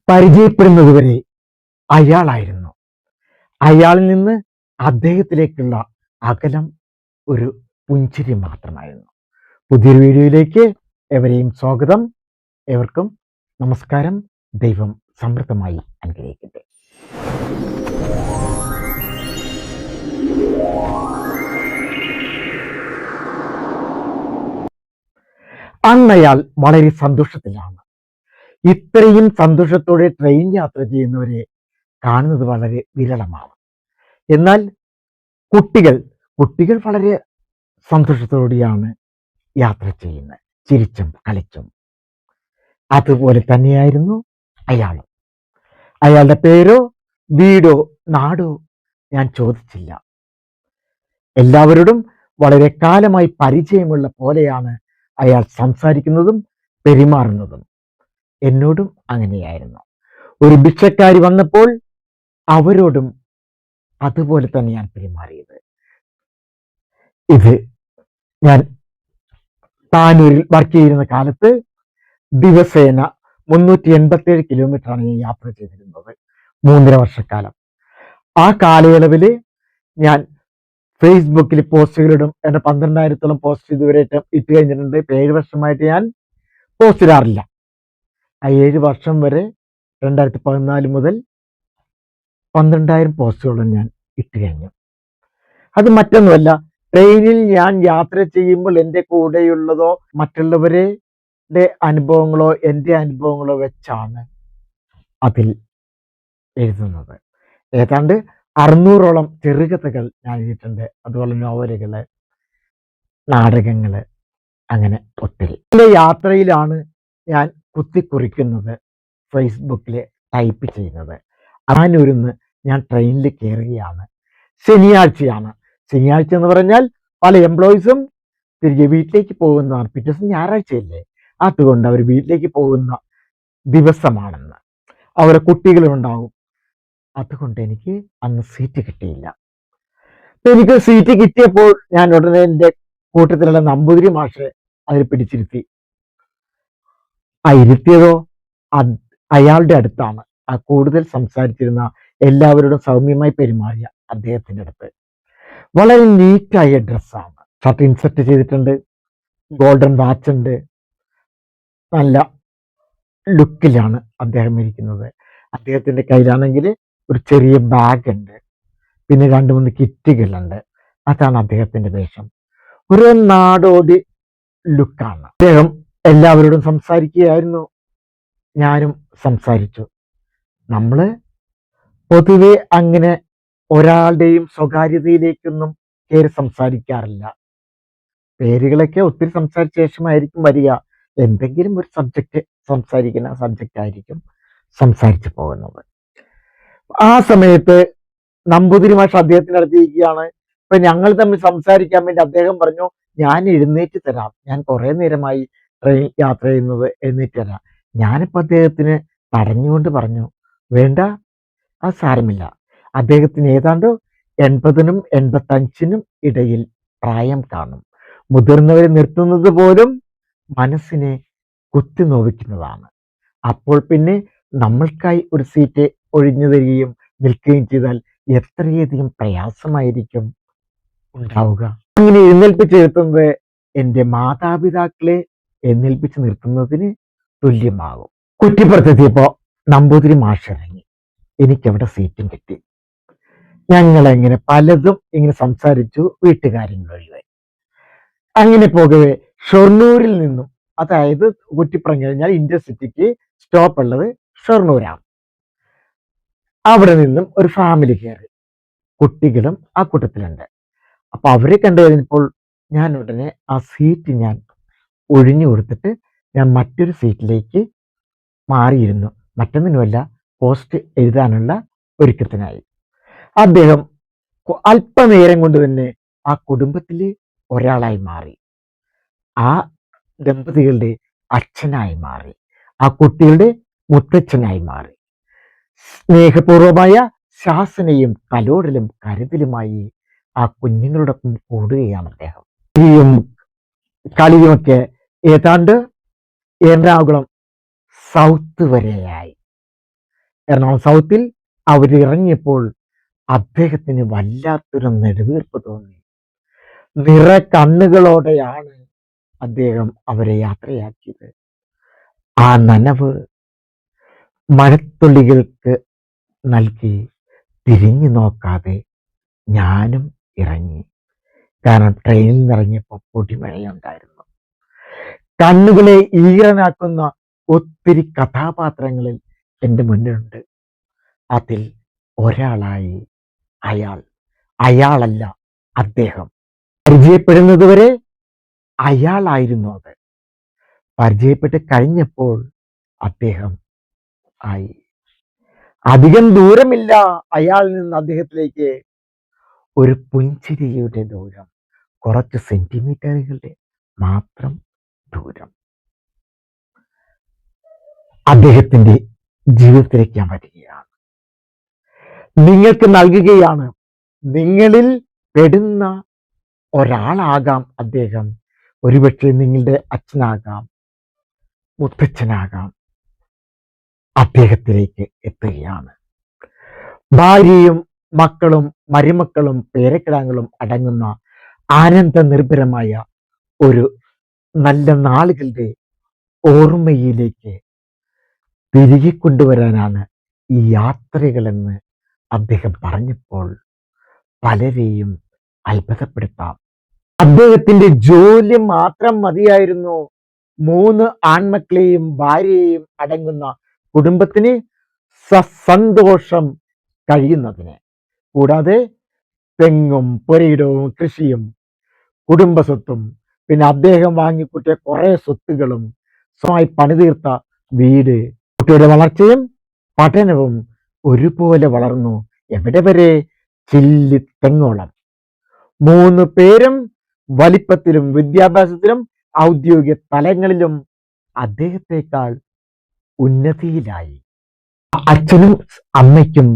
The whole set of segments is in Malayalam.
പരിചയപ്പെടുന്നതുവരെ അയാളായിരുന്നു. അയാളിൽ നിന്ന് അദ്ദേഹത്തിലേക്കുള്ള അകലം ഒരു പുഞ്ചിരി മാത്രമായിരുന്നു. പുതിയൊരു വീഡിയോയിലേക്ക് എവരെയും സ്വാഗതം. എവർക്കും നമസ്കാരം. ദൈവം സമൃദ്ധമായി അനുഗ്രഹിക്കട്ടെ. അന്നയാൾ വളരെ സന്തോഷത്തിലാണ്. ഇത്രയും സന്തോഷത്തോടെ ട്രെയിൻ യാത്ര ചെയ്യുന്നവരെ കാണുന്നത് വളരെ വിരളമാണ്. എന്നാൽ കുട്ടികൾ വളരെ സന്തോഷത്തോടെയാണ് യാത്ര ചെയ്യുന്നത്, ചിരിച്ചും കളിച്ചും. അതുപോലെ തന്നെയായിരുന്നു അയാളും. അയാളുടെ പേരോ വീടോ നാടോ ഞാൻ ചോദിച്ചില്ല. എല്ലാവരോടും വളരെ കാലമായി പരിചയമുള്ള പോലെയാണ് അയാൾ സംസാരിക്കുന്നതും പെരുമാറുന്നതും. എന്നോടും അങ്ങനെയായിരുന്നു. ഒരു ഭിക്ഷക്കാരി വന്നപ്പോൾ അവരോടും അതുപോലെ തന്നെ ഞാൻ പെരുമാറിയത്. ഇത് ഞാൻ താനൂരിൽ വർക്ക് ചെയ്യുന്ന കാലത്ത് ദിവസേന 387 കിലോമീറ്ററാണ് ഞാൻ യാത്ര ചെയ്തിരുന്നത്, 3.5 വർഷക്കാലം. ആ കാലയളവിൽ ഞാൻ ഫേസ്ബുക്കിൽ പോസ്റ്റുകളിടും. എൻ്റെ 12,000-ഓളം പോസ്റ്റ് ഇതുവരെ ഇട്ട് കഴിഞ്ഞിട്ടുണ്ട്. 7 വർഷമായിട്ട് ഞാൻ പോസ്റ്റ് ഇടാറില്ല. ആ 7 വർഷം വരെ 2014 മുതൽ 12,000 പോസ്റ്റുകളും ഞാൻ ഇട്ട് കഴിഞ്ഞു. അത് മറ്റൊന്നുമല്ല, ട്രെയിനിൽ ഞാൻ യാത്ര ചെയ്യുമ്പോൾ എൻ്റെ കൂടെയുള്ളതോ മറ്റുള്ളവരുടെ അനുഭവങ്ങളോ എൻ്റെ അനുഭവങ്ങളോ വെച്ചാണ് അതിൽ എഴുതുന്നത്. ഏതാണ്ട് 600ഓളം ചെറുകഥകൾ ഞാൻ എഴുതിയിട്ടുണ്ട്. അതുപോലെ നോവലുകള്, നാടകങ്ങള്, അങ്ങനെ ഒത്തിരി. എൻ്റെ യാത്രയിലാണ് ഞാൻ കുത്തിക്കുറിക്കുന്നത്, ഫേസ്ബുക്കിൽ ടൈപ്പ് ചെയ്യുന്നത്. ആനൂരിന്ന് ഞാൻ ട്രെയിനിൽ കയറുകയാണ്. ശനിയാഴ്ചയാണ്. ശനിയാഴ്ച എന്ന് പറഞ്ഞാൽ പല എംപ്ലോയീസും തിരികെ വീട്ടിലേക്ക് പോകുന്നതാണ്. പിറ്റേ ദിവസം ഞായറാഴ്ചയല്ലേ, അതുകൊണ്ട് അവർ വീട്ടിലേക്ക് പോകുന്ന ദിവസമാണെന്ന്. അവരുടെ കുട്ടികളുണ്ടാവും. അതുകൊണ്ട് എനിക്ക് അന്ന് സീറ്റ് കിട്ടിയില്ല. എനിക്ക് സീറ്റ് കിട്ടിയപ്പോൾ ഞാൻ ഉടനെ എൻ്റെ കൂട്ടത്തിലുള്ള നമ്പൂതിരി മാഷെ അതിൽ പിടിച്ചിരുത്തി. ആ ഇരുത്തിയതോ അയാളുടെ അടുത്താണ്. ആ കൂടുതൽ സംസാരിച്ചിരുന്ന, എല്ലാവരോടും സൗമ്യമായി പെരുമാറിയ അദ്ദേഹത്തിൻ്റെ അടുത്ത്. വളരെ നീറ്റായ ഡ്രസ്സാണ്. ഷർട്ട് ഇൻസെർട്ട് ചെയ്തിട്ടുണ്ട്, ഗോൾഡൻ വാച്ച് ഉണ്ട്, നല്ല ലുക്കിലാണ് അദ്ദേഹം ഇരിക്കുന്നത്. അദ്ദേഹത്തിൻ്റെ കയ്യിലാണെങ്കിൽ ഒരു ചെറിയ ബാഗ് ഉണ്ട്, പിന്നെ 2-3 കിറ്റുകളുണ്ട്. അതാണ് അദ്ദേഹത്തിൻ്റെ വേഷം. ഒരു നാടോടി ലുക്കാണ്. അദ്ദേഹം എല്ലാവരോടും സംസാരിക്കുകയായിരുന്നു. ഞാനും സംസാരിച്ചു. നമ്മൾ പൊതുവെ അങ്ങനെ ഒരാളുടെയും സ്വകാര്യതയിലേക്കൊന്നും കയറി സംസാരിക്കാറില്ല. പേരുകളൊക്കെ ഒത്തിരി സംസാരിച്ച ശേഷമായിരിക്കും വരിക. എന്തെങ്കിലും ഒരു സബ്ജക്റ്റ് സംസാരിക്കുന്ന സബ്ജക്റ്റ് ആയിരിക്കും സംസാരിച്ചു പോകുന്നത്. ആ സമയത്ത് നമ്പൂതിരി മാഷ് അദ്ദേഹത്തിൻ്റെ അടുത്തിരിക്കുകയാണ്. ഇപ്പൊ ഞങ്ങൾ തമ്മിൽ സംസാരിക്കാൻ വേണ്ടി അദ്ദേഹം പറഞ്ഞു, ഞാൻ എഴുന്നേറ്റ് തരാം, ഞാൻ കുറെ നേരമായി ട്രെയിൻ യാത്ര ചെയ്യുന്നത്, എഴുന്നേറ്റ് തരാം. ഞാനിപ്പോൾ അദ്ദേഹത്തിന് തടഞ്ഞുകൊണ്ട് പറഞ്ഞു, വേണ്ട, അത് സാരമില്ല. അദ്ദേഹത്തിന് ഏതാണ്ട് 80-നും 85-നും ഇടയിൽ പ്രായം കാണും. മുതിർന്നവരെ നിർത്തുന്നത് പോലും മനസ്സിനെ കുത്തി നോവിക്കുന്നതാണ്. അപ്പോൾ പിന്നെ നമ്മൾക്കായി ഒരു സീറ്റ് ഒഴിഞ്ഞു തരികയും നിൽക്കുകയും ചെയ്താൽ എത്രയധികം പ്രയാസമായിരിക്കും ഉണ്ടാവുക. അങ്ങനെ എഴുന്നേൽപ്പിച്ച് നിർത്തുന്നത് എൻ്റെ മാതാപിതാക്കളെ എഴുന്നേൽപ്പിച്ച് നിർത്തുന്നതിന് തുല്യമാകും. കുറ്റിപ്പുറത്തെത്തിയപ്പോ നമ്പൂതിരി മാഷ് ഇറങ്ങി. എനിക്കവിടെ സീറ്റും കിട്ടി. ഞങ്ങളെങ്ങനെ പലതും ഇങ്ങനെ സംസാരിച്ചു, വീട്ടുകാര്യങ്ങൾ ഒഴിവായി. അങ്ങനെ പോകവേ ഷൊർണൂരിൽ നിന്നും, അതായത് കുറ്റിപ്പുറം കഴിഞ്ഞാൽ ഇന്റർസിറ്റിക്ക് സ്റ്റോപ്പ് ഉള്ളത് ഷൊർണൂരാണ്. അവിടെ നിന്നും ഒരു ഫാമിലി കയറി, കുട്ടികളും ആ കൂട്ടത്തിലുണ്ട്. അപ്പൊ അവരെ കണ്ടു കഴിഞ്ഞപ്പോൾ ഞാൻ ഉടനെ ആ സീറ്റ് ഞാൻ ഒഴിഞ്ഞു കൊടുത്തിട്ട് ഞാൻ മറ്റൊരു സീറ്റിലേക്ക് മാറിയിരുന്നു. മറ്റൊന്നിനുമല്ല, പോസ്റ്റ് എഴുതാനുള്ള ഒരുക്കത്തിനായി. അദ്ദേഹം അല്പനേരം കൊണ്ട് തന്നെ ആ കുടുംബത്തിലെ ഒരാളായി മാറി. ആ ദമ്പതികളുടെ അച്ഛനായി മാറി. ആ കുട്ടികളുടെ മുത്തച്ഛനായി മാറി. സ്നേഹപൂർവമായ ശാസനയും തലോടലും കരുതലുമായി ആ കുഞ്ഞുങ്ങളോടൊപ്പം കൂടുകയാണ് അദ്ദേഹം. കളിയുമൊക്കെ ഏതാണ്ട് എറണാകുളം സൗത്ത് വരെയായി. എറണാകുളം സൗത്തിൽ അവരിറങ്ങിയപ്പോൾ അദ്ദേഹത്തിന് വല്ലാത്തൊരു നെടുവീർപ്പ് തോന്നി. നിറ കണ്ണുകളോടെയാണ് അദ്ദേഹം അവരെ യാത്രയാക്കിയത്. ആ നനവ് മഴത്തുള്ളികൾക്ക് നൽകി തിരിഞ്ഞു നോക്കാതെ ഞാനും ഇറങ്ങി. കാരണം ട്രെയിനിൽ നിന്നിറങ്ങിയപ്പോൾ പൊടിമഴയുണ്ടായിരുന്നു. കണ്ണുകളെ ഈറനാക്കുന്ന ഒത്തിരി കഥാപാത്രങ്ങളിൽ എൻ്റെ മുന്നിലുണ്ട്. അതിൽ ഒരാളായി അയാളല്ല അദ്ദേഹം. പരിചയപ്പെടുന്നത് വരെ അയാളായിരുന്നു അത്. പരിചയപ്പെട്ട് കഴിഞ്ഞപ്പോൾ അദ്ദേഹം ആയി. അധികം ദൂരമില്ല അയാളിൽ നിന്ന് അദ്ദേഹത്തിലേക്ക്. ഒരു പുഞ്ചിരിയുടെ ദൂരം, കുറച്ച് സെന്റിമീറ്ററുകളുടെ മാത്രം ദൂരം. അദ്ദേഹത്തിന്റെ ജീവിതത്തിലേക്ക് ഞാൻ വരികയാണ്, നിങ്ങൾക്ക് നൽകുകയാണ്. നിങ്ങളിൽ പെടുന്ന ഒരാളാകാം അദ്ദേഹം. ഒരുപക്ഷെ നിങ്ങളുടെ അച്ഛനാകാം, മുത്തച്ഛനാകാം. അദ്ദേഹത്തിലേക്ക് എത്തുകയാണ്. ഭാര്യയും മക്കളും മരുമക്കളും പേരക്കിടാങ്ങളും അടങ്ങുന്ന ആനന്ദ നിർഭരമായ ഒരു നല്ല നാളുകളുടെ ഓർമ്മയിലേക്ക് തിരികെ കൊണ്ടുവരാനാണ് ഈ യാത്രകളെന്ന് അദ്ദേഹം പറഞ്ഞപ്പോൾ പലരെയും അത്ഭുതപ്പെടുത്താം. അദ്ദേഹത്തിന്റെ ജോലി മാത്രം മതിയായിരുന്നു 3 ആൺമക്കളെയും ഭാര്യയെയും അടങ്ങുന്ന കുടുംബത്തിന് സന്തോഷം കഴിയുന്നതിന്. കൂടാതെ തെങ്ങും പുരയിടവും കൃഷിയും കുടുംബസ്വത്തും പിന്നെ അദ്ദേഹം വാങ്ങിക്കൂട്ടിയ കുറെ സ്വത്തുകളും സ്വന്തമായി പണിതീർത്ത വീട്, കുട്ടിയുടെ വളർച്ചയും പഠനവും ഒരുപോലെ വളർന്നു. എവിടെ വരെ? ചില്ലി തെങ്ങോളം. 3 പേരും വലിപ്പത്തിലും വിദ്യാഭ്യാസത്തിലും ഔദ്യോഗിക തലങ്ങളിലും അദ്ദേഹത്തെക്കാൾ ഉന്നതിയിലായി. അച്ഛനും അമ്മയ്ക്കും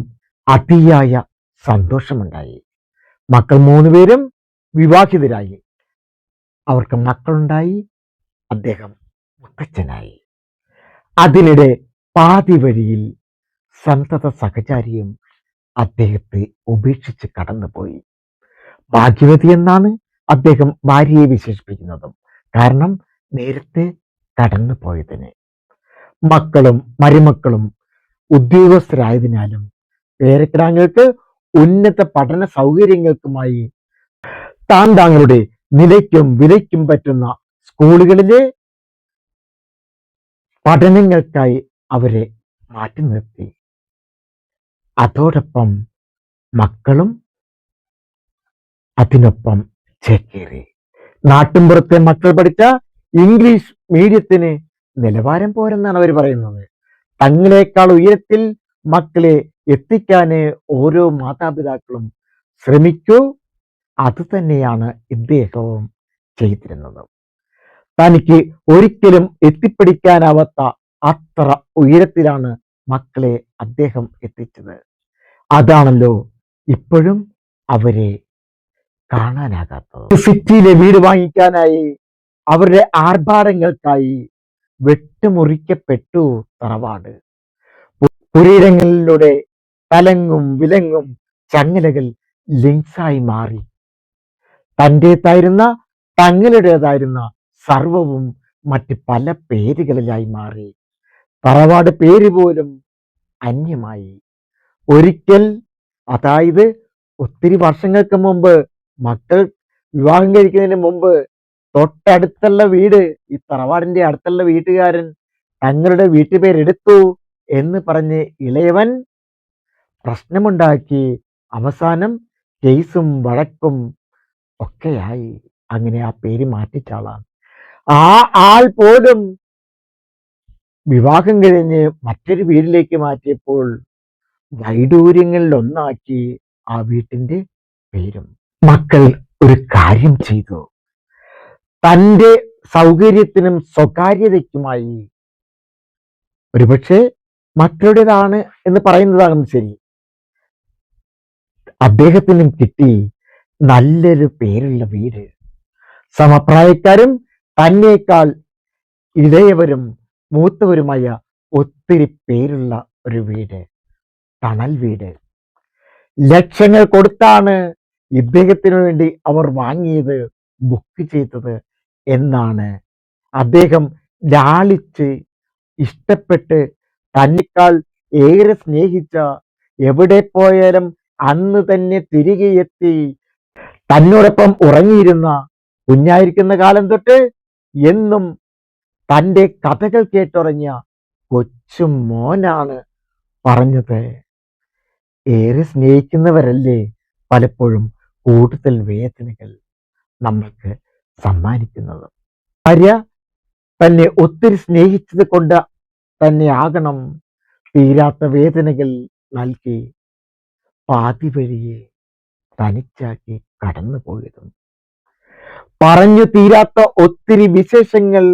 അതിയായ സന്തോഷമുണ്ടായി. മക്കൾ 3 പേരും വിവാഹിതരായി, അവർക്ക് മക്കളുണ്ടായി. അദ്ദേഹം മുത്തച്ഛനായി. അതിനിടെ പാതി വഴിയിൽ സന്തത സഹചാരിയും അദ്ദേഹത്തെ ഉപേക്ഷിച്ച് കടന്നുപോയി. ഭാഗ്യവതി എന്നാണ് അദ്ദേഹം ഭാര്യയെ വിശേഷിപ്പിക്കുന്നതും, കാരണം നേരത്തെ കടന്നു പോയതിന്. മക്കളും മരുമക്കളും ഉദ്യോഗസ്ഥരായതിനാലും പേരക്കിടാങ്ങൾക്ക് ഉന്നത പഠന സൗകര്യങ്ങൾക്കുമായി താങ്കളുടെ നിലയ്ക്കും വിലയ്ക്കും പറ്റുന്ന സ്കൂളുകളിലെ പഠനങ്ങൾക്കായി അവരെ മാറ്റി നിർത്തി. അതോടൊപ്പം മക്കളും അതിനൊപ്പം ചേക്കേറി. നാട്ടിൻപുറത്തെ മക്കൾ പഠിച്ച ഇംഗ്ലീഷ് മീഡിയത്തിന് നിലവാരം പോരെന്നാണ് അവർ പറയുന്നത്. തങ്ങളെക്കാൾ ഉയരത്തിൽ മക്കളെ എത്തിക്കാന് ഓരോ മാതാപിതാക്കളും ശ്രമിക്കൂ. അത് തന്നെയാണ് ഇദ്ദേഹവും ചെയ്തിരുന്നത്. തനിക്ക് ഒരിക്കലും എത്തിപ്പിടിക്കാനാവാത്ത അത്ര ഉയരത്തിലാണ് മക്കളെ അദ്ദേഹം എത്തിച്ചത്. അതാണല്ലോ ഇപ്പോഴും അവരെ കാണാനാകാത്തത്. സിറ്റിയിലെ വീട് വാങ്ങിക്കാനായി, അവരുടെ ആർഭാടങ്ങൾക്കായി വെട്ടുമുറിക്കപ്പെട്ടു തറവാട്. പുരയിടങ്ങളിലൂടെ തലങ്ങും വിലങ്ങും ചങ്ങലകൾ ലിങ്സായി മാറി. തൻ്റെതായിരുന്ന തങ്ങളുടേതായിരുന്ന സർവവും മറ്റ് പല പേരുകളിലായി മാറി. തറവാട് പേര് പോലും അന്യമായി. ഒരിക്കൽ, അതായത് ഒത്തിരി വർഷങ്ങൾക്ക് മുമ്പ്, മക്കൾ വിവാഹം കഴിക്കുന്നതിന് മുമ്പ് തൊട്ടടുത്തുള്ള വീട്, ഈ തറവാടിന്റെ അടുത്തുള്ള വീട്ടുകാരൻ തങ്ങളുടെ വീട്ടുപേരെടുത്തു എന്ന് പറഞ്ഞ് ഇളയവൻ പ്രശ്നമുണ്ടാക്കി. അവസാനം കേസും വഴക്കും ഒക്കെയായി. അങ്ങനെ ആ പേര് മാറ്റിച്ചാളാണ്. ആ ആൾ പോലും വിവാഹം കഴിഞ്ഞ് മറ്റൊരു വീട്ടിലേക്ക് മാറ്റിയപ്പോൾ വൈഡൂര്യങ്ങളിൽ ഒന്നാക്കി ആ വീട്ടിന്റെ പേരും. മക്കൾ ഒരു കാര്യം ചെയ്തു. തൻ്റെ സൗകര്യത്തിനും സ്വകാര്യതയ്ക്കുമായി, ഒരുപക്ഷെ മക്കളുടേതാണ് എന്ന് പറയുന്നതാണ് ശരി, അദ്ദേഹത്തിനും കിട്ടി നല്ലൊരു പേരുള്ള വീട്. സമപ്രായക്കാരും തന്നേക്കാൾ ഇളയവരും മൂത്തവരുമായ ഒത്തിരി പേരുള്ള ഒരു വീട്. തണൽ വീട്. ലക്ഷങ്ങൾ കൊടുത്താണ് ഇദ്ദേഹത്തിന് വേണ്ടി അവർ വാങ്ങിയത്, ബുക്ക് ചെയ്തത് എന്നാണ്. അദ്ദേഹം ലാളിച്ച് ഇഷ്ടപ്പെട്ട് തന്നെക്കാൾ ഏറെ സ്നേഹിച്ച, എവിടെ പോയാലും അന്ന് തന്നെ തിരികെ എത്തി തന്നോടൊപ്പം ഉറങ്ങിയിരുന്ന, കുഞ്ഞായിരിക്കുന്ന കാലം തൊട്ട് എന്നും തൻ്റെ കഥകൾ കേട്ടുറങ്ങിയ കൊച്ചു മോനാണ് പറഞ്ഞത്. ഏറെ സ്നേഹിക്കുന്നവരല്ലേ പലപ്പോഴും കൂടുതൽ വേദനകൾ നമ്മൾക്ക് സമ്മാനിക്കുന്നത്. ഭാര്യ തന്നെ ഒത്തിരി സ്നേഹിച്ചത് കൊണ്ട് തന്നെ ആകണം തീരാത്ത വേദനകൾ നൽകി പാതി വഴിയെ തനിച്ചാക്കി കടന്നുപോയതും. പറഞ്ഞു തീരാത്ത ഒത്തിരി വിശേഷങ്ങൾ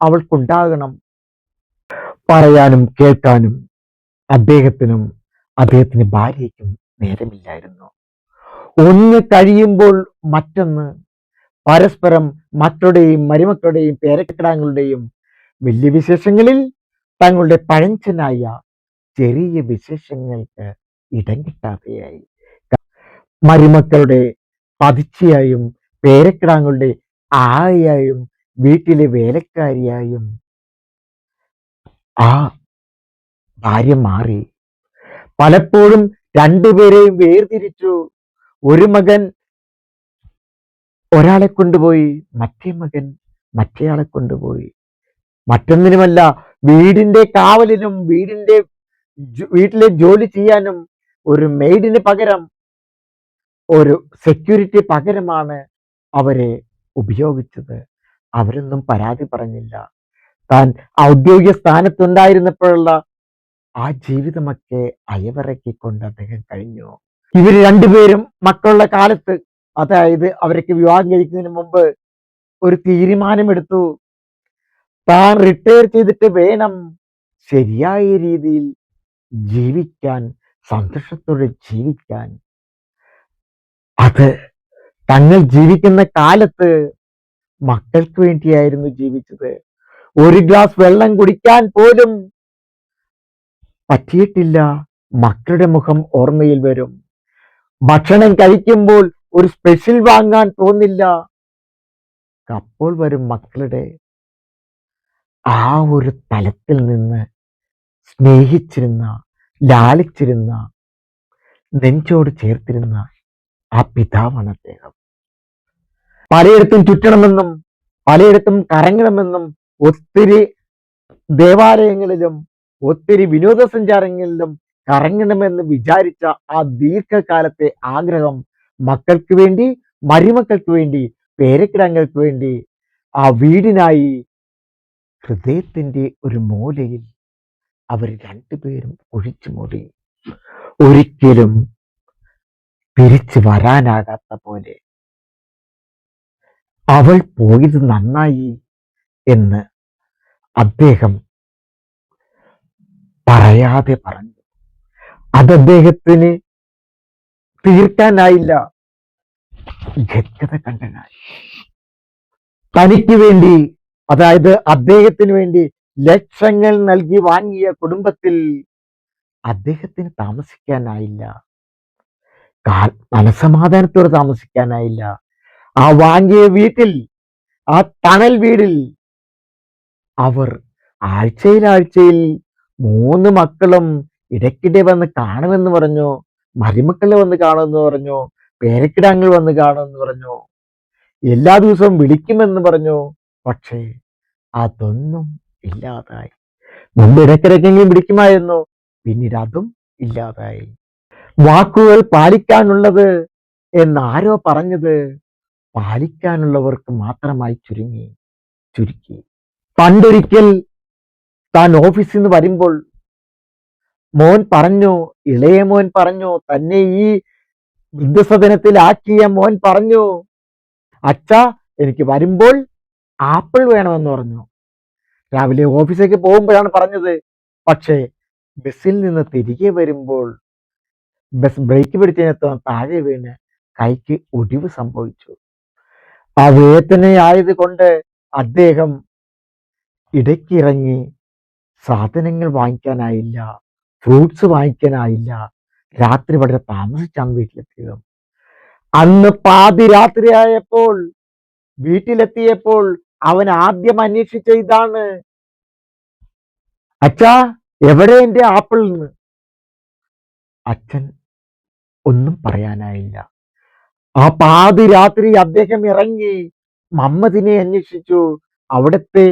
അവൾക്കുണ്ടാകണം. പറയാനും കേൾക്കാനും അദ്ദേഹത്തിനും അദ്ദേഹത്തിന്റെ ഭാര്യയ്ക്കും നേരമില്ലായിരുന്നു. ഒന്ന് കഴിയുമ്പോൾ മറ്റൊന്ന്, പരസ്പരം മക്കളുടെയും മരുമക്കളുടെയും പേരക്കിടാങ്ങളുടെയും വലിയ വിശേഷങ്ങളിൽ തങ്ങളുടെ പഴഞ്ചനായ ചെറിയ വിശേഷങ്ങൾക്ക് ഇടം കിട്ടാതെയായി. മരുമക്കളുടെ പതിച്ചയായും പേരക്കിടാങ്ങളുടെ ആയായും വീട്ടിലെ വേലക്കാരിയായും ആ ഭാര്യ മാറി. പലപ്പോഴും രണ്ടുപേരെയും വേർതിരിച്ചു. ഒരു മകൻ ഒരാളെ കൊണ്ടുപോയി, മറ്റേ മകൻ മറ്റേയാളെ കൊണ്ടുപോയി. മറ്റൊന്നിനുമല്ല, വീടിന്റെ കാവലിനും വീട്ടിലെ ജോലി ചെയ്യാനും ഒരു മെയ്ഡിന് പകരം, ഒരു സെക്യൂരിറ്റി പകരമാണ് അവരെ ഉപയോഗിച്ചത്. അവരൊന്നും പരാതി പറഞ്ഞില്ല. താൻ ഔദ്യോഗിക സ്ഥാനത്തുണ്ടായിരുന്നപ്പോഴുള്ള ആ ജീവിതമൊക്കെ അയവിറക്കിക്കൊണ്ട് അദ്ദേഹം കഴിഞ്ഞു. ഇവർ രണ്ടുപേരും മക്കളുടെ കാലത്ത്, അതായത് അവരൊക്കെ വിവാഹം കഴിക്കുന്നതിന് മുമ്പ് ഒരു തീരുമാനമെടുത്തു. താൻ റിട്ടയർ ചെയ്തിട്ട് വേണം ശരിയായ രീതിയിൽ ജീവിക്കാൻ, സന്തോഷത്തോടെ ജീവിക്കാൻ. അത് തങ്ങൾ ജീവിക്കുന്ന കാലത്ത് മക്കൾക്ക് വേണ്ടിയായിരുന്നു ജീവിച്ചത്. ഒരു ഗ്ലാസ് വെള്ളം കുടിക്കാൻ പോലും പറ്റിയിട്ടില്ല. മക്കളുടെ മുഖം ഓർമ്മയിൽ വരും. ഭക്ഷണം കഴിക്കുമ്പോൾ ഒരു സ്പെഷ്യൽ വാങ്ങാൻ തോന്നില്ല. അപ്പോൾ വരും മക്കളുടെ ആ ഒരു തലത്തിൽ നിന്ന് സ്നേഹിച്ചിരുന്ന, ലാളിച്ചിരുന്ന, നെഞ്ചോട് ചേർത്തിരുന്ന ആ പിതാവാണ് അദ്ദേഹം. പലയിടത്തും ചുറ്റണമെന്നും പലയിടത്തും കറങ്ങണമെന്നും ഒത്തിരി ദേവാലയങ്ങളിലും ഒത്തിരി വിനോദസഞ്ചാരങ്ങളിലും കറങ്ങണമെന്ന് വിചാരിച്ച ആ ദീർഘകാലത്തെ ആഗ്രഹം മക്കൾക്ക് വേണ്ടി, മരുമക്കൾക്ക് വേണ്ടി, പേരക്കിടാങ്ങൾക്ക് വേണ്ടി, ആ വീടിനായി ഹൃദയത്തിന്റെ ഒരു മൂലയിൽ അവർ രണ്ടുപേരും ഒഴിച്ചു മൂടി. ഒരിക്കലും തിരിച്ചു വരാനാകാത്ത പോലെ. അവൾ പോയത് നന്നായി എന്ന് അദ്ദേഹം പറയാതെ പറഞ്ഞു. അത് അദ്ദേഹത്തിന് തീർക്കാനായില്ല. ഗദ്ഗത കണ്ടനായി. തനിക്ക് വേണ്ടി, അതായത് അദ്ദേഹത്തിന് വേണ്ടി ലക്ഷങ്ങൾ നൽകി വാങ്ങിയ കുടുംബത്തിൽ അദ്ദേഹത്തിന് താമസിക്കാനായില്ല. മനസമാധാനത്തോടെ താമസിക്കാനായില്ല. ആ വാങ്ങിയ വീട്ടിൽ, ആ തണൽ വീടിൽ അവർ ആഴ്ചയിൽ 3 മക്കളും ഇടയ്ക്കിടെ വന്ന് കാണുമെന്ന് പറഞ്ഞു. മരുമക്കളെ വന്ന് കാണുമെന്ന് പറഞ്ഞു. പേരക്കിടാങ്ങൾ വന്ന് കാണുമെന്ന് പറഞ്ഞു. എല്ലാ ദിവസവും വിളിക്കുമെന്ന് പറഞ്ഞു. പക്ഷേ അതൊന്നും ഇല്ലാതായി. മുമ്പ് ഇടയ്ക്കിടയ്ക്കെങ്കിലും വിളിക്കുമായിരുന്നു, പിന്നീട് അതും ഇല്ലാതായി. വാക്കുകൾ പാലിക്കാനുള്ളത് എന്നാരോ പറഞ്ഞത് പാലിക്കാനുള്ളവർക്ക് മാത്രമായി ചുരുക്കി. പണ്ടൊരിക്കൽ താൻ ഓഫീസിൽ നിന്ന് വരുമ്പോൾ മോൻ പറഞ്ഞു, ഇളയ മോൻ പറഞ്ഞു, തന്നെ ഈ വൃദ്ധസദനത്തിലാക്കിയ മോൻ പറഞ്ഞു, അച്ഛാ എനിക്ക് വരുമ്പോൾ ആപ്പിൾ വേണമെന്ന് പറഞ്ഞു. രാവിലെ ഓഫീസിലേക്ക് പോകുമ്പോഴാണ് പറഞ്ഞത്. പക്ഷേ ബസ്സിൽ നിന്ന് തിരികെ വരുമ്പോൾ ബസ് ബ്രേക്ക് പിടിച്ചതിനകത്ത് താഴെ വീണ് കൈക്ക് ഒടിവ് സംഭവിച്ചു. ആ വേദനയായത് കൊണ്ട് അദ്ദേഹം ഇടയ്ക്കിറങ്ങി സാധനങ്ങൾ വാങ്ങിക്കാനായില്ല. ഫ്രൂട്ട്സ് വാങ്ങിക്കാനായില്ല. രാത്രി വളരെ താമസിച്ചാണ് വീട്ടിലെത്തിയത്. അന്ന് പാതിരാത്രിയായപ്പോൾ വീട്ടിലെത്തിയപ്പോൾ അവൻ ആദ്യം അന്വേഷിച്ച ഇതാണ്: അച്ഛാ, എവിടെ എന്റെ ആപ്പിൾ എന്ന്? അച്ഛൻ ഒന്നും പറയാനായില്ല. ആ പാതിരാത്രി അദ്ദേഹം ഇറങ്ങി മമ്മദിനെ അന്വേഷിച്ചു. അവിടുത്തെ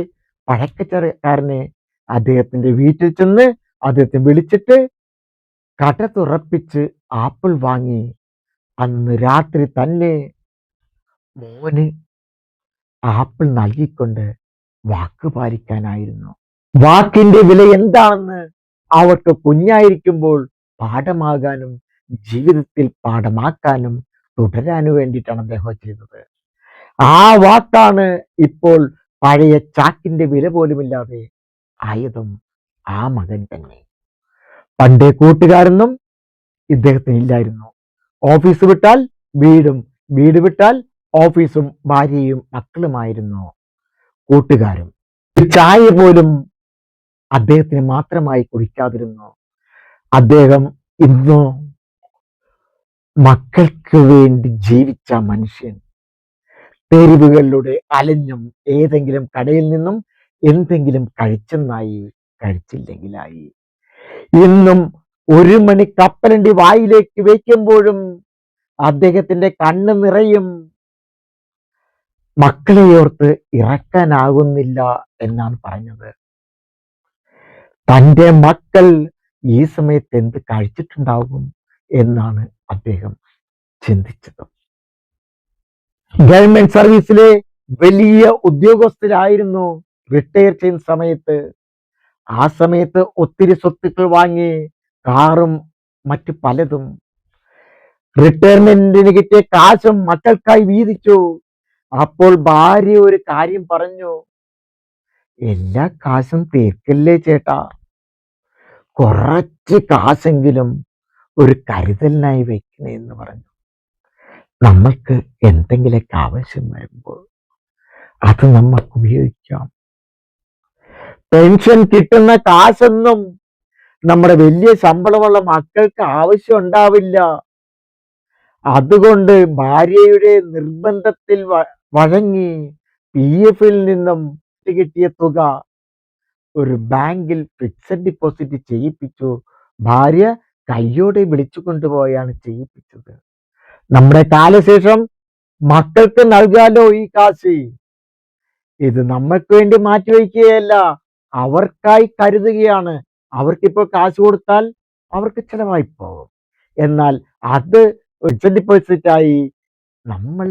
പഴക്കച്ചവടക്കാരനെ അദ്ദേഹത്തിന്റെ വീട്ടിൽ ചെന്ന് അദ്ദേഹത്തെ വിളിച്ചിട്ട് കട തുറപ്പിച്ച് ആപ്പിൾ വാങ്ങി അന്ന് രാത്രി തന്നെ മോന് ആപ്പിൾ നൽകിക്കൊണ്ട് വാക്ക് പാലിക്കാനായിരുന്നു. വാക്കിന്റെ വില എന്താണെന്ന് അവർക്ക് കുഞ്ഞായിരിക്കുമ്പോൾ പാഠമാകാനും ജീവിതത്തിൽ പാഠമാക്കാനും തുടരാനും വേണ്ടിയിട്ടാണ് അദ്ദേഹം ചെയ്തത്. ആ വാക്കാണ് ഇപ്പോൾ പഴയ ചാക്കിന്റെ വില പോലുമില്ലാതെ ആയതും ആ മകൻ തന്നെ. പണ്ടേ കൂട്ടുകാരൊന്നും ഇദ്ദേഹത്തിന് ഇല്ലായിരുന്നു. ഓഫീസ് വിട്ടാൽ വീടും, വീട് വിട്ടാൽ ഓഫീസും ഭാര്യയും മക്കളുമായിരുന്നു കൂട്ടുകാരും. ചായ പോലും അദ്ദേഹത്തിന് മാത്രമായി കുടിക്കാതിരുന്നു. അദ്ദേഹം ഇന്നോ മക്കൾക്ക് വേണ്ടി ജീവിച്ച മനുഷ്യൻ തെരുവുകളിലൂടെ അലഞ്ഞും ഏതെങ്കിലും കടയിൽ നിന്നും എന്തെങ്കിലും കഴിച്ചെന്നായി, കഴിച്ചില്ലെങ്കിലായി. ഇന്നും 1 മണി കപ്പലണ്ടി വായിലേക്ക് വയ്ക്കുമ്പോഴും അദ്ദേഹത്തിന്റെ കണ്ണ് നിറയും. മക്കളെ ഓർത്ത് ഇറക്കാനാകുന്നില്ല എന്നാണ് പറഞ്ഞത്. തൻ്റെ മക്കൾ ഈ സമയത്ത് എന്ത് കഴിച്ചിട്ടുണ്ടാകും എന്നാണ് അദ്ദേഹം ചിന്തിച്ചത്. ഗവൺമെന്റ് സർവീസിലെ വലിയ ഉദ്യോഗസ്ഥരായിരുന്നു റിട്ടയർ ചെയ്യുന്ന സമയത്ത്. ആ സമയത്ത് ഒത്തിരി സ്വത്തുക്കൾ വാങ്ങി, കാറും മറ്റു പലതും. റിട്ടയർമെന്റിന് കിട്ടിയ കാശും മക്കൾക്കായി വീതിച്ചു. അപ്പോൾ ഭാര്യ ഒരു കാര്യം പറഞ്ഞു: എല്ലാ കാശും തീർക്കല്ലേ ചേട്ടാ, കുറച്ച് കാശെങ്കിലും ഒരു കരുതലിനായി വെക്കണേ എന്ന് പറഞ്ഞു. നമ്മൾക്ക് എന്തെങ്കിലുമൊക്കെ ആവശ്യം വരുമ്പോൾ അത് നമുക്ക് ഉപയോഗിക്കാം. പെൻഷൻ കിട്ടുന്ന കാശൊന്നും നമ്മുടെ വലിയ ശമ്പളമുള്ള മക്കൾക്ക് ആവശ്യം ഉണ്ടാവില്ല. അതുകൊണ്ട് ഭാര്യയുടെ നിർബന്ധത്തിൽ വഴങ്ങി PF നിന്നും കിട്ടിയ തുക ഒരു ബാങ്കിൽ ഫിക്സഡ് ഡിപ്പോസിറ്റ് ചെയ്യിപ്പിച്ചു. ഭാര്യ കയ്യോടെ വിളിച്ചു കൊണ്ടുപോയാണ് ചെയ്യിപ്പിച്ചത്. നമ്മുടെ കാലശേഷം മക്കൾക്ക് നൽകാലോ ഈ കാശ്. ഇത് നമ്മൾക്ക് വേണ്ടി മാറ്റിവെക്കുകയല്ല, അവർക്കായി കരുതുകയാണ്. അവർക്കിപ്പോൾ കാശ് കൊടുത്താൽ അവർക്ക് ചിലവായി പോകും. എന്നാൽ അത് ഫിക്സഡ് ഡിപ്പോസിറ്റായി നമ്മൾ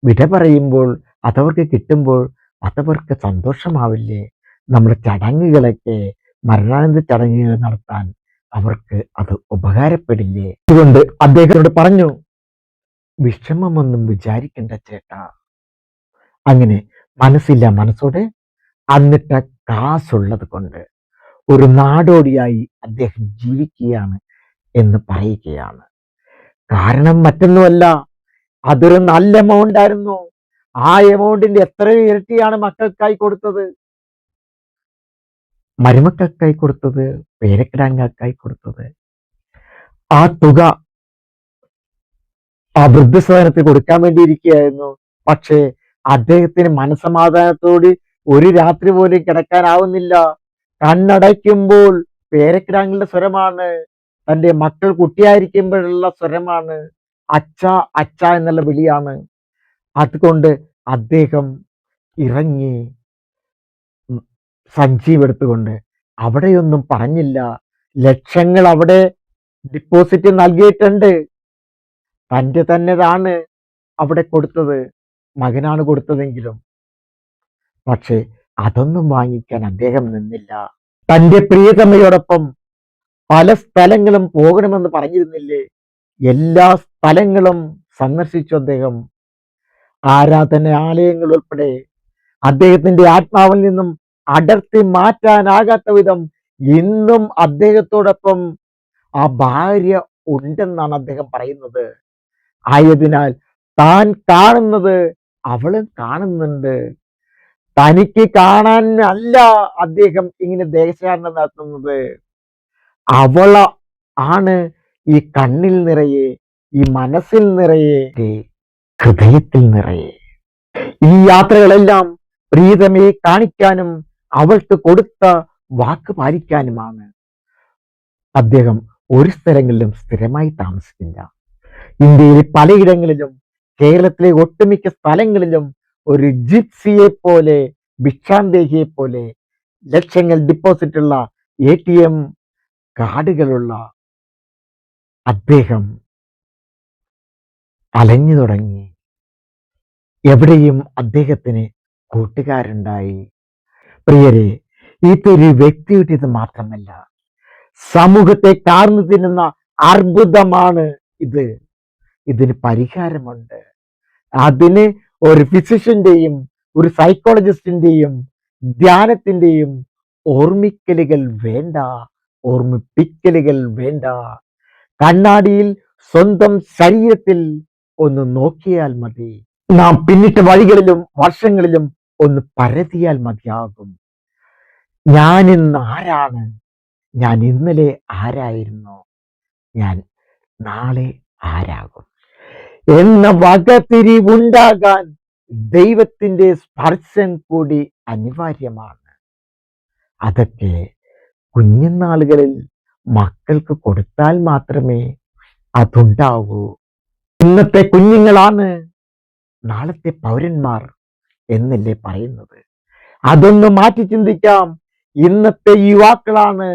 വിട പറയുമ്പോൾ അതവർക്ക് കിട്ടുമ്പോൾ അതവർക്ക് സന്തോഷമാവില്ലേ? നമ്മുടെ ചടങ്ങുകളൊക്കെ, മരണാനന്തര ചടങ്ങുകൾ നടത്താൻ അവർക്ക് അത് ഉപകാരപ്പെടില്ലേ? അതുകൊണ്ട് അദ്ദേഹത്തോട് പറഞ്ഞു, വിഷമമൊന്നും വിചാരിക്കണ്ട ചേട്ടാ. അങ്ങനെ മനസ്സില്ല മനസ്സോടെ അന്നിട്ട കാശുള്ളത് കൊണ്ട് ഒരു നാടോടിയായി അദ്ദേഹം ജീവിക്കുകയാണ് എന്ന് പറയുകയാണ്. കാരണം മറ്റൊന്നുമല്ല, അതൊരു നല്ല എമൗണ്ട് ആയിരുന്നു. ആ എമൗണ്ടിന്റെ എത്രയോ ഇരട്ടിയാണ് മക്കൾക്കായി കൊടുത്തത്, മരുമക്കൾക്കായി കൊടുത്തത്, പേരക്കിടാങ്ങൾക്കായി കൊടുത്തത്. ആ തുക ആ വൃദ്ധസദനത്തിൽ കൊടുക്കാൻ വേണ്ടിയിരിക്കുകയായിരുന്നു. പക്ഷേ അദ്ദേഹത്തിന് മനസമാധാനത്തോട് ഒരു രാത്രി പോലും കിടക്കാനാവുന്നില്ല. കണ്ണടയ്ക്കുമ്പോൾ പേരക്കിടാങ്ങളുടെ സ്വരമാണ്, തൻ്റെ മക്കൾ കുട്ടിയായിരിക്കുമ്പോഴുള്ള സ്വരമാണ്, അച്ഛ അച്ഛ എന്നുള്ള വിളിയാണ്. അതുകൊണ്ട് അദ്ദേഹം ഇറങ്ങി സഞ്ജീവെടുത്തുകൊണ്ട്, അവിടെയൊന്നും പറഞ്ഞില്ല. ലക്ഷങ്ങൾ അവിടെ ഡിപ്പോസിറ്റ് നൽകിയിട്ടുണ്ട്. തൻ്റെ തന്നെതാണ് അവിടെ കൊടുത്തത്, മകനാണ് കൊടുത്തതെങ്കിലും. പക്ഷെ അതൊന്നും വാങ്ങിക്കാൻ അദ്ദേഹം നിന്നില്ല. തൻ്റെ പ്രിയതമയോടൊപ്പം പല സ്ഥലങ്ങളും പോകണമെന്ന് പറഞ്ഞിരുന്നില്ലേ? എല്ലാ സ്ഥലങ്ങളും സന്ദർശിച്ചു അദ്ദേഹം. ആരാധനാലയങ്ങൾ ഉൾപ്പെടെ അദ്ദേഹത്തിന്റെ ആത്മാവിൽ നിന്നും അടർത്തി മാറ്റാനാകാത്ത വിധം ഇന്നും അദ്ദേഹത്തോടൊപ്പം ആ ഭാര്യ ഉണ്ടെന്നാണ് അദ്ദേഹം പറയുന്നത്. ആയതിനാൽ താൻ കാണുന്നത് അവളും കാണുന്നുണ്ട്. തനിക്ക് കാണാൻ അല്ല അദ്ദേഹം ഇങ്ങനെ ദേശാടനം നടത്തുന്നത്. അവള ആണ് ഈ കണ്ണിൽ നിറയെ, ഈ മനസ്സിൽ നിറയെ, ഹൃദയത്തിൽ നിറയെ. ഈ യാത്രകളെല്ലാം പ്രീതമയെ കാണിക്കാനും അവൾക്ക് കൊടുത്ത വാക്ക് പാലിക്കാനുമാണ്. അദ്ദേഹം ഒരു സ്ഥലങ്ങളിലും സ്ഥിരമായി താമസിക്കില്ല. ഇന്ത്യയിലെ പലയിടങ്ങളിലും കേരളത്തിലെ ഒട്ടുമിക്ക സ്ഥലങ്ങളിലും ഒരു ജിപ്സിയെ പോലെ, ഭിക്ഷാന്തേഹിയെ പോലെ, ലക്ഷങ്ങൾ ഡിപ്പോസിറ്റുള്ള ATM കാർഡുകളുള്ള അദ്ദേഹം അലഞ്ഞു തുടങ്ങി. എവിടെയും അദ്ദേഹത്തിന് കൂട്ടുകാരുണ്ടായി. പ്രിയരെ, ഇതൊരു വ്യക്തിയുടേത് മാത്രമല്ല, സമൂഹത്തെ കാർന്നു തിന്നുന്ന അർബുദമാണ് ഇത്. ഇതിന് പരിഹാരമുണ്ട്. അതിന് ഒരു ഫിസിഷ്യന്റെയും ഒരു സൈക്കോളജിസ്റ്റിന്റെയും ധ്യാനത്തിന്റെയും ഓർമ്മിക്കലുകൾ വേണ്ട, ഓർമ്മിപ്പിക്കലുകൾ വേണ്ട. കണ്ണാടിയിൽ സ്വന്തം ശരീരത്തിൽ ഒന്ന് നോക്കിയാൽ മതി. നാം പിന്നിട്ട വഴികളിലും വർഷങ്ങളിലും ഒന്ന് പരതിയാൽ മതിയാകും. ഞാൻ ഇന്ന് ആരാണ്? ഞാൻ ഇന്നലെ ആരായിരുന്നു? ഞാൻ നാളെ ആരാകും എന്ന വകതിരിവുണ്ടാകാൻ ദൈവത്തിന്റെ സ്പർശം കൂടി അനിവാര്യമാണ്. അതൊക്കെ കുഞ്ഞുനാളുകളിൽ മക്കൾക്ക് കൊടുത്താൽ മാത്രമേ അതുണ്ടാവൂ. ഇന്നത്തെ കുഞ്ഞുങ്ങളാണ് നാളത്തെ പൗരന്മാർ എന്നല്ലേ പറയുന്നത്. അതൊന്ന് മാറ്റി ചിന്തിക്കാം. ഇന്നത്തെ യുവാക്കളാണ്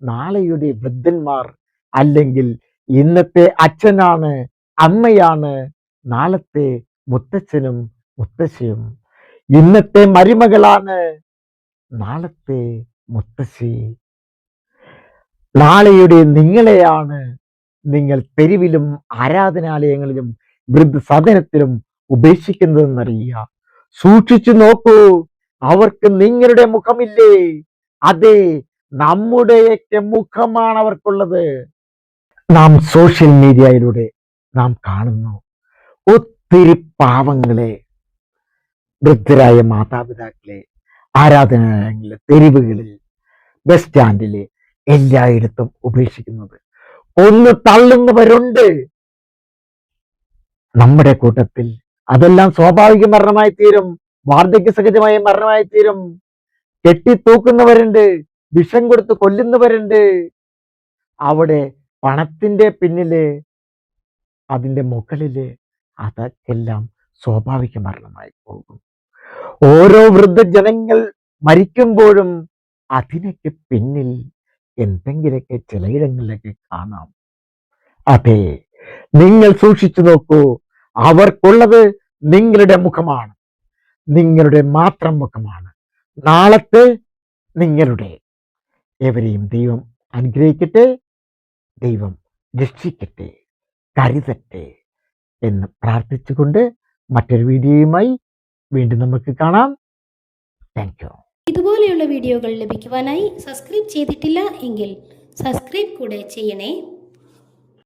നാളെയുടെ വൃദ്ധന്മാർ, അല്ലെങ്കിൽ ഇന്നത്തെ അച്ഛനാണ്, അമ്മയാണ് നാളത്തെ മുത്തച്ഛനും മുത്തശ്ശിയും. ഇന്നത്തെ മരുമകളാണ് നാളത്തെ മുത്തശ്ശി. നാളെയുടെ നിങ്ങളെയാണ് നിങ്ങൾ തെരുവിലും ആരാധനാലയങ്ങളിലും വൃദ്ധസദനത്തിലും ഉപേക്ഷിക്കുന്നതെന്നറിയുക. സൂക്ഷിച്ചു നോക്കൂ, അവർക്ക് നിങ്ങളുടെ മുഖമില്ലേ? അതെ, നമ്മുടെയൊക്കെ മുഖമാണ് അവർക്കുള്ളത്. നാം സോഷ്യൽ മീഡിയയിലൂടെ നാം കാണുന്നു ഒത്തിരി പാവങ്ങളെ, വൃദ്ധരായ മാതാപിതാക്കളെ ആരാധനാലയങ്ങളിലെ, തെരുവുകളിൽ, ബസ് സ്റ്റാൻഡില്, എല്ലായിടത്തും ഉപേക്ഷിക്കുന്നത്. ഒന്ന് തള്ളുന്നവരുണ്ട് നമ്മുടെ കൂട്ടത്തിൽ. അതെല്ലാം സ്വാഭാവിക മരണമായി തീരും, വാർദ്ധക്യ സഹജമായ മരണമായി തീരും. കെട്ടിത്തൂക്കുന്നവരുണ്ട്, വിഷം കൊടുത്ത് കൊല്ലുന്നവരുണ്ട്. അവിടെ പണത്തിന്റെ പിന്നില്, അതിന്റെ മുകളില്, അതൊക്കെല്ലാം സ്വാഭാവിക മരണമായി പോകും. ഓരോ വൃദ്ധജനങ്ങൾ മരിക്കുമ്പോഴും അതിനൊക്കെ പിന്നിൽ എന്തെങ്കിലൊക്കെ ചിലയിടങ്ങളിലൊക്കെ കാണാം. അതെ, നിങ്ങൾ സൂക്ഷിച്ചു നോക്കൂ, അവർക്കുള്ളത് നിങ്ങളുടെ മുഖമാണ്, നിങ്ങളുടെ മാത്രം മുഖമാണ്. നാളത്തെ നിങ്ങളുടെ. എവരെയും ദൈവം അനുഗ്രഹിക്കട്ടെ, ദൈവം രക്ഷിക്കട്ടെ, കരുതട്ടെ എന്ന് പ്രാർത്ഥിച്ചുകൊണ്ട് മറ്റൊരു വീഡിയോയുമായി വീണ്ടും നമുക്ക് കാണാം. Thank you. ഇതുപോലെയുള്ള വീഡിയോകൾ ലഭിക്കുവാനായി സബ്സ്ക്രൈബ് ചെയ്തിട്ടില്ല എങ്കിൽ സബ്സ്ക്രൈബ് കൂടെ ചെയ്യണേ.